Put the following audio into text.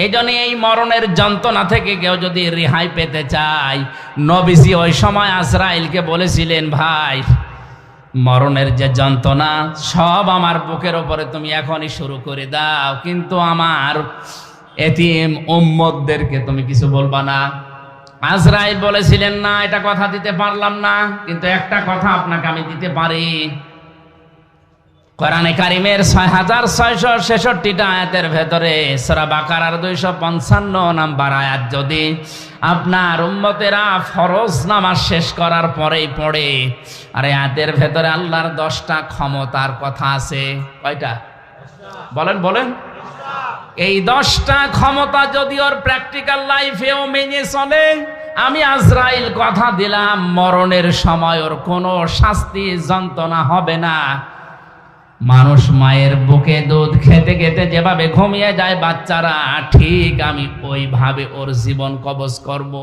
এই জন্য এই মরণের যন্ত্রণা থেকে কেউ যদি রেহাই পেতে চায়, নবীজি ওই সময় আজরাইলকে বলেছিলেন, ভাই মরণের যে যন্ত্রণা সব আমার বুকের ওপরে তুমি এখনই শুরু করে দাও, কিন্তু আমার এতিম উম্মতদেরকে তুমি কিছু বলবা না। আজরাইল বলেছিলেন, না এটা কথা দিতে পারলাম না, কিন্তু একটা কথা আপনাকে আমি দিতে পারি। কোরআনে কারিমের 6666টা আয়াতের ভেতরে সূরা বাকারার 255 নাম্বার আয়াত যদি আপনার উম্মতেরা ফরজ নামাজ শেষ করার পরেই পড়ে, আর আয়াতের ভেতরে আল্লাহর 10টা ক্ষমতার কথা আছে। কয়টা বলেন বলেন? এই 10টা ক্ষমতা যদি ওর প্র্যাকটিক্যাল লাইফেও মেনে চলে, আমি আজরাইল কথা দিলাম মরণের সময় ওর কোনো শাস্তি যন্ত্রণা হবে না। মানুষ মায়ের বুকে দুধ খেতে খেতে যেভাবে ঘুমিয়ে যায় বাচ্চারা, ঠিক আমি ওইভাবে ওর জীবন কবজ করব।